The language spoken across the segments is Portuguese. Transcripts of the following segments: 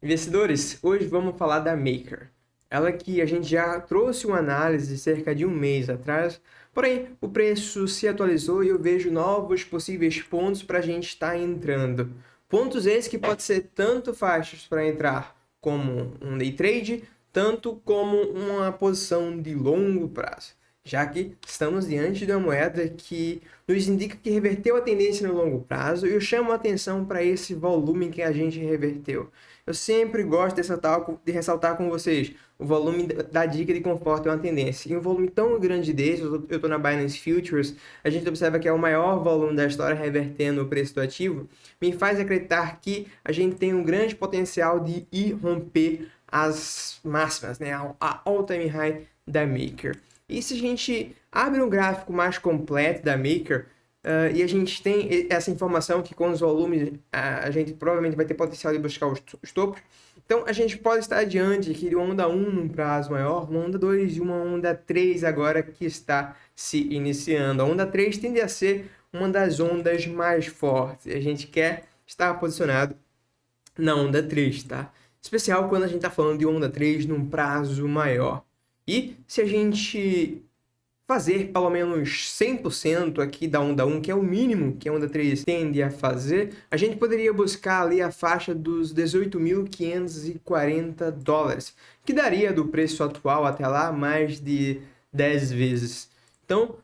Investidores, hoje vamos falar da Maker. Ela que a gente já trouxe uma análise cerca de um mês atrás, porém o preço se atualizou e eu vejo novos possíveis pontos para a gente estar entrando. Pontos esses que pode ser tanto faixas para entrar como um day trade, tanto como uma posição de longo prazo, já que estamos diante de uma moeda que nos indica que reverteu a tendência no longo prazo e eu chamo a atenção para esse volume que a gente reverteu. Eu sempre gosto de ressaltar com vocês, o volume da dica de conforto é uma tendência. E um volume tão grande desse, eu estou na Binance Futures, a gente observa que é o maior volume da história revertendo o preço do ativo, me faz acreditar que a gente tem um grande potencial de ir romper as máximas, né? A all-time high da Maker. E se a gente abre um gráfico mais completo da Maker, e a gente tem essa informação que com os volumes a gente provavelmente vai ter potencial de buscar os topos. Então a gente pode estar diante aqui de uma onda 1 num prazo maior, uma onda 2 e uma onda 3 agora que está se iniciando. A onda 3 tende a ser uma das ondas mais fortes. A gente quer estar posicionado na onda 3, tá? Especial quando a gente está falando de onda 3 num prazo maior. E se a gente fazer pelo menos 100% aqui da onda 1, que é o mínimo que a onda 3 tende a fazer, a gente poderia buscar ali a faixa dos 18.540 dólares, que daria do preço atual até lá mais de 10 vezes. Então,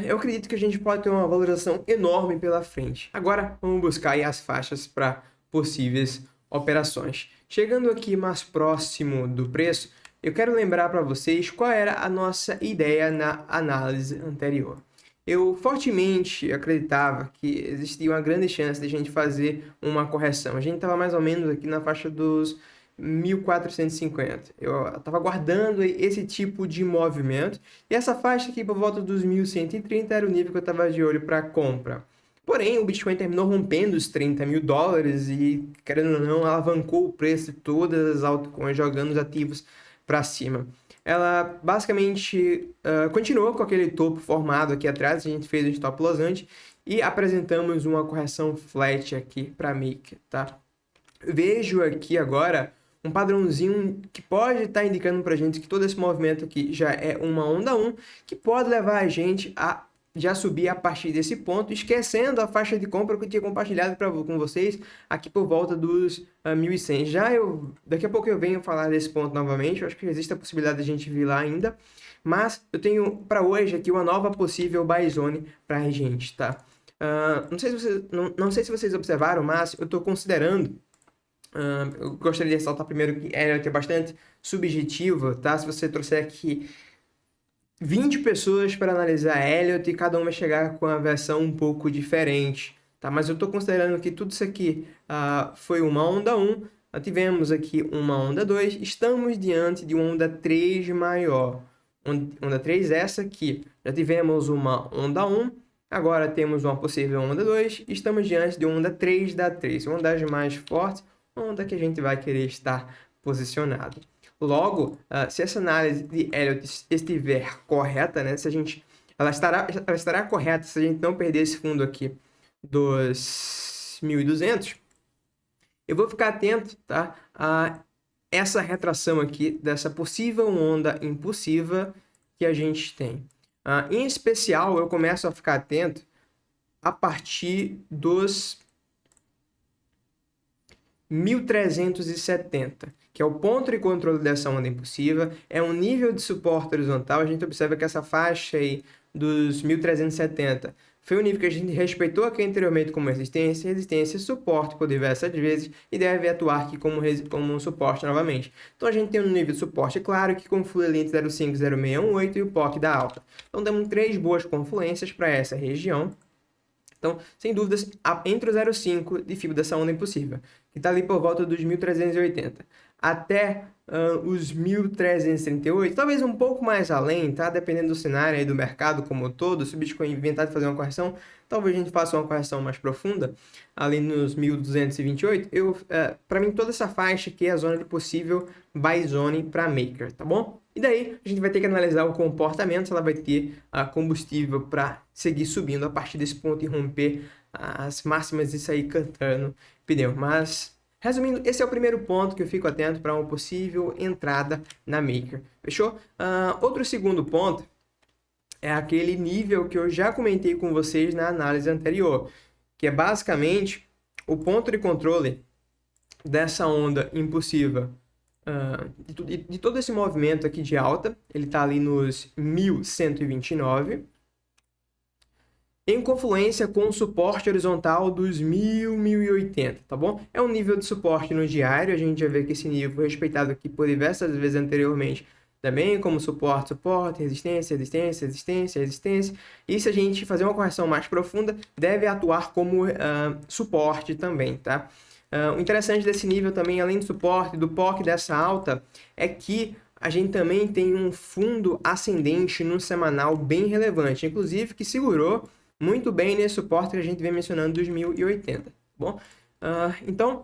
eu acredito que a gente pode ter uma valorização enorme pela frente. Agora, vamos buscar aí as faixas para possíveis operações. Chegando aqui mais próximo do preço, eu quero lembrar para vocês qual era a nossa ideia na análise anterior. Eu fortemente acreditava que existia uma grande chance de a gente fazer uma correção. A gente estava mais ou menos aqui na faixa dos 1.450. Eu estava guardando esse tipo de movimento. E essa faixa aqui por volta dos 1.130 era o nível que eu estava de olho para compra. Porém, o Bitcoin terminou rompendo os 30 mil dólares e, querendo ou não, alavancou o preço de todas as altcoins, jogando os ativos para cima. Ela basicamente continuou com aquele topo formado aqui atrás, a gente fez o stop loss antes e apresentamos uma correção flat aqui para Maker, tá? Vejo aqui agora um padrãozinho que pode estar indicando para a gente que todo esse movimento aqui já é uma onda 1, que pode levar a gente a já subir a partir desse ponto, esquecendo a faixa de compra que eu tinha compartilhado com vocês aqui por volta dos 1.100. Daqui a pouco eu venho falar desse ponto novamente, eu acho que existe a possibilidade de a gente vir lá ainda, mas eu tenho para hoje aqui uma nova possível buy zone para a gente, tá? Não sei se vocês observaram, mas eu estou considerando. Eu gostaria de ressaltar primeiro que ela é bastante subjetiva, tá? Se você trouxer aqui 20 pessoas para analisar Elliott e cada uma vai chegar com uma versão um pouco diferente, tá? Mas eu estou considerando que tudo isso aqui foi uma onda 1, tivemos aqui uma onda 2, estamos diante de uma onda 3 maior. Onda 3 essa aqui, já tivemos uma onda 1, agora temos uma possível onda 2, estamos diante de uma onda 3 da 3, uma das mais fortes, onda que a gente vai querer estar posicionado. Logo, se essa análise de Elliott estiver correta, né, ela estará correta se a gente não perder esse fundo aqui dos 1.200, eu vou ficar atento, tá, a essa retração aqui dessa possível onda impulsiva que a gente tem. Em especial, eu começo a ficar atento a partir dos 1.370, que é o ponto de controle dessa onda impulsiva, é um nível de suporte horizontal. A gente observa que essa faixa aí dos 1.370 foi um nível que a gente respeitou aqui anteriormente como resistência, suporte por diversas vezes e deve atuar aqui como um suporte novamente. Então a gente tem um nível de suporte claro que conflui ali entre 0,50618 e o POC da alta. Então temos 3 boas confluências para essa região. Então, sem dúvidas, entre o 0,5 de fibra dessa onda impulsiva, que está ali por volta dos 1.380, até os 1.338, talvez um pouco mais além, tá? Dependendo do cenário aí do mercado como um todo, se o Bitcoin inventar de fazer uma correção, talvez a gente faça uma correção mais profunda, ali nos 1.228. Para mim, toda essa faixa aqui é a zona de possível buy zone para Maker, tá bom? E daí, a gente vai ter que analisar o comportamento, se ela vai ter combustível para seguir subindo a partir desse ponto e romper as máximas e sair cantando pneu. Mas Resumindo, esse é o primeiro ponto que eu fico atento para uma possível entrada na Maker. Fechou? Outro segundo ponto é aquele nível que eu já comentei com vocês na análise anterior, que é basicamente o ponto de controle dessa onda impulsiva, de todo esse movimento aqui de alta. Ele está ali nos 1129, em confluência com o suporte horizontal dos 1080, tá bom? É um nível de suporte no diário, a gente já vê que esse nível foi respeitado aqui por diversas vezes anteriormente, também como suporte, resistência, resistência, resistência, resistência. E se a gente fazer uma correção mais profunda, deve atuar como suporte também, tá? O interessante desse nível também, além do suporte, do POC dessa alta, é que a gente também tem um fundo ascendente no semanal bem relevante, inclusive que segurou muito bem nesse suporte que a gente vem mencionando dos 1080, tá bom? Então,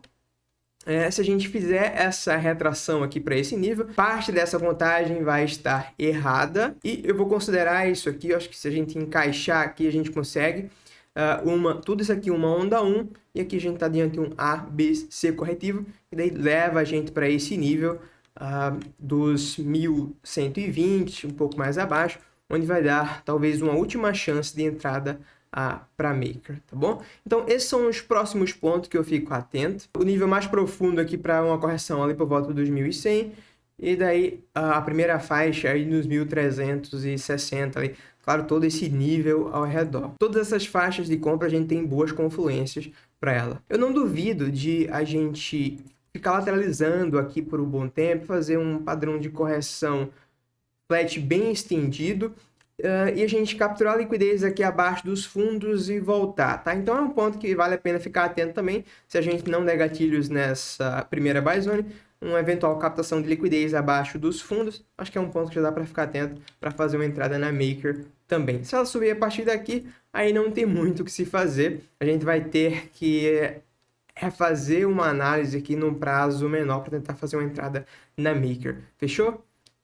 se a gente fizer essa retração aqui para esse nível, parte dessa contagem vai estar errada, e eu vou considerar isso aqui, eu acho que se a gente encaixar aqui, a gente consegue tudo isso aqui uma onda 1, e aqui a gente está diante de um A, B, C corretivo, e daí leva a gente para esse nível dos 1120, um pouco mais abaixo, onde vai dar talvez uma última chance de entrada para Maker, tá bom? Então, esses são os próximos pontos que eu fico atento. O nível mais profundo aqui para uma correção ali por volta dos 1100, e daí a primeira faixa aí nos 1360 ali. Claro, todo esse nível ao redor. Todas essas faixas de compra a gente tem boas confluências para ela. Eu não duvido de a gente ficar lateralizando aqui por um bom tempo, fazer um padrão de correção flat bem estendido, e a gente capturar a liquidez aqui abaixo dos fundos e voltar, tá? Então é um ponto que vale a pena ficar atento também, se a gente não der gatilhos nessa primeira buy zone, uma eventual captação de liquidez abaixo dos fundos, acho que é um ponto que já dá para ficar atento para fazer uma entrada na Maker também. Se ela subir a partir daqui, aí não tem muito o que se fazer, a gente vai ter que refazer uma análise aqui num prazo menor para tentar fazer uma entrada na Maker, fechou?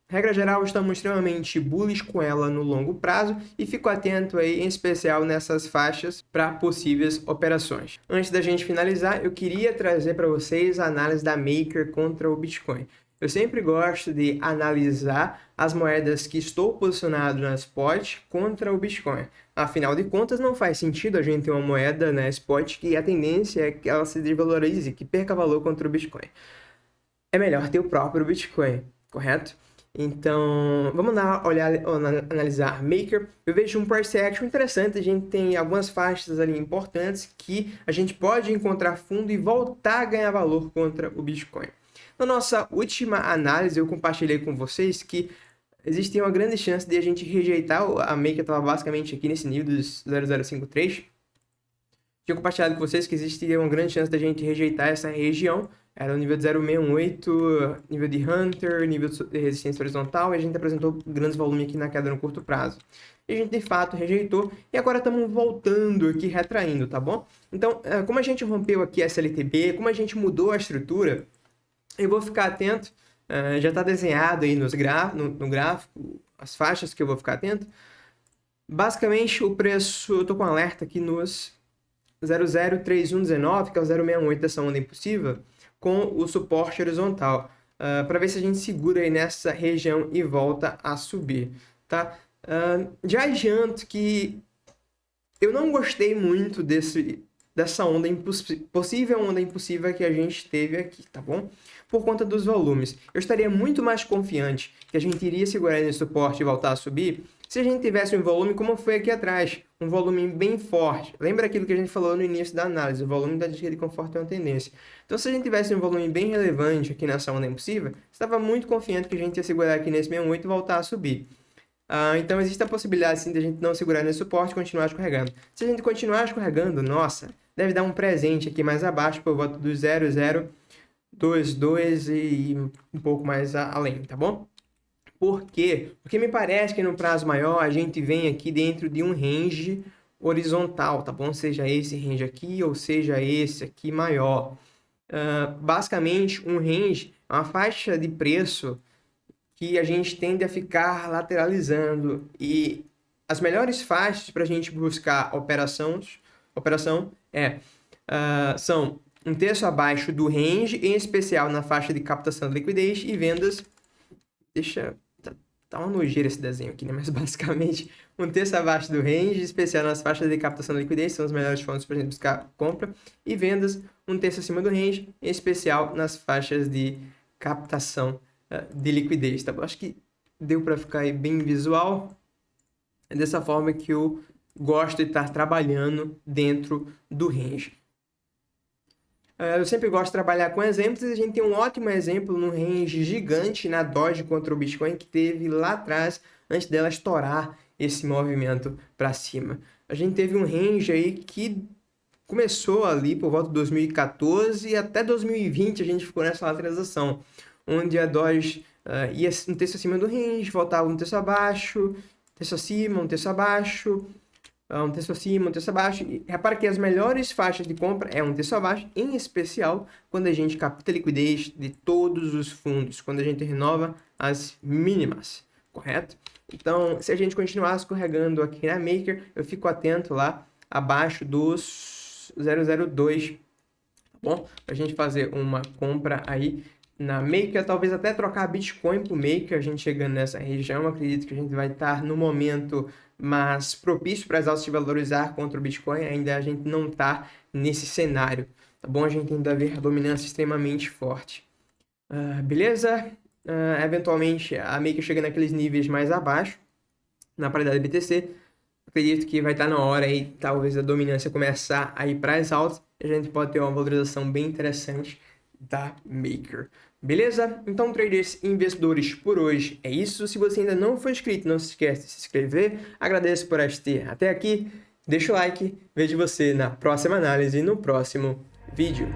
Regra geral, estamos extremamente bullish com ela no longo prazo e fico atento aí, em especial nessas faixas, para possíveis operações. Antes da gente finalizar, eu queria trazer para vocês a análise da Maker contra o Bitcoin. Eu sempre gosto de analisar as moedas que estou posicionado na Spot contra o Bitcoin. Afinal de contas, não faz sentido a gente ter uma moeda na Spot que a tendência é que ela se desvalorize, que perca valor contra o Bitcoin. É melhor ter o próprio Bitcoin, correto? Então, vamos analisar Maker. Eu vejo um price action interessante, a gente tem algumas faixas ali importantes que a gente pode encontrar fundo e voltar a ganhar valor contra o Bitcoin. Na nossa última análise, eu compartilhei com vocês que existe uma grande chance de a gente rejeitar a Maker, estava basicamente aqui nesse nível dos 0053. Tinha compartilhado com vocês que existia uma grande chance da gente rejeitar essa região. Era o nível de 0,618, nível de Hunter, nível de resistência horizontal, e a gente apresentou grandes volumes aqui na queda no curto prazo. E a gente, de fato, rejeitou, e agora estamos voltando aqui, retraindo, tá bom? Então, como a gente rompeu aqui essa LTB, como a gente mudou a estrutura, eu vou ficar atento, já está desenhado aí no gráfico, as faixas que eu vou ficar atento. Basicamente, o preço, eu estou com alerta aqui nos 003119, que é o 068 dessa onda impulsiva, com o suporte horizontal, para ver se a gente segura aí nessa região e volta a subir, tá? Já adianto que eu não gostei muito dessa onda possível onda impulsiva que a gente teve aqui, tá bom? Por conta dos volumes. Eu estaria muito mais confiante que a gente iria segurar nesse suporte e voltar a subir se a gente tivesse um volume como foi aqui atrás, um volume bem forte. Lembra aquilo que a gente falou no início da análise, o volume da dica de conforto é uma tendência. Então, se a gente tivesse um volume bem relevante aqui nessa onda impulsiva, estava muito confiante que a gente ia segurar aqui nesse 68 e voltar a subir. Então, existe a possibilidade, sim, de a gente não segurar nesse suporte e continuar escorregando. Se a gente continuar escorregando, nossa, deve dar um presente aqui mais abaixo, por volta do 0022 e um pouco mais além, tá bom? Por quê? Porque me parece que no prazo maior a gente vem aqui dentro de um range horizontal, tá bom? Seja esse range aqui ou seja esse aqui maior. Basicamente, um range é uma faixa de preço que a gente tende a ficar lateralizando, e as melhores faixas para a gente buscar operação são um terço abaixo do range, em especial na faixa de captação de liquidez e vendas. Tá uma nojeira esse desenho aqui, né? Mas basicamente, um terço abaixo do range, em especial nas faixas de captação de liquidez, são os melhores fontes para a gente buscar compra, e vendas, um terço acima do range, em especial nas faixas de captação de liquidez, tá bom? Acho que deu para ficar aí bem visual. É dessa forma que eu gosto de estar trabalhando dentro do range. Eu sempre gosto de trabalhar com exemplos e a gente tem um ótimo exemplo no range gigante na Doge contra o Bitcoin que teve lá atrás, antes dela estourar esse movimento para cima. A gente teve um range aí que começou ali por volta de 2014 e até 2020 a gente ficou nessa lateralização, onde a Doge ia um terço acima do range, voltava um terço abaixo, um terço acima, um terço abaixo, um terço acima, um terço abaixo. E repara que as melhores faixas de compra é um terço abaixo, em especial quando a gente capta liquidez de todos os fundos, quando a gente renova as mínimas, correto? Então, se a gente continuar escorregando aqui na Maker, eu fico atento lá abaixo dos 0,02, tá bom? A gente fazer uma compra aí na Maker, talvez até trocar Bitcoin por Maker, a gente chegando nessa região, acredito que a gente vai estar no momento mais propício para as altas se valorizar contra o Bitcoin, ainda a gente não está nesse cenário, tá bom? A gente ainda vê a dominância extremamente forte. Beleza? Eventualmente, a Maker chega naqueles níveis mais abaixo, na paridade BTC, acredito que vai estar na hora aí, talvez a dominância começar a ir para as altas, a gente pode ter uma valorização bem interessante da Maker. Beleza? Então, traders e investidores, por hoje é isso. Se você ainda não for inscrito, não se esqueça de se inscrever. Agradeço por assistir até aqui. Deixa o like. Vejo você na próxima análise, no próximo vídeo.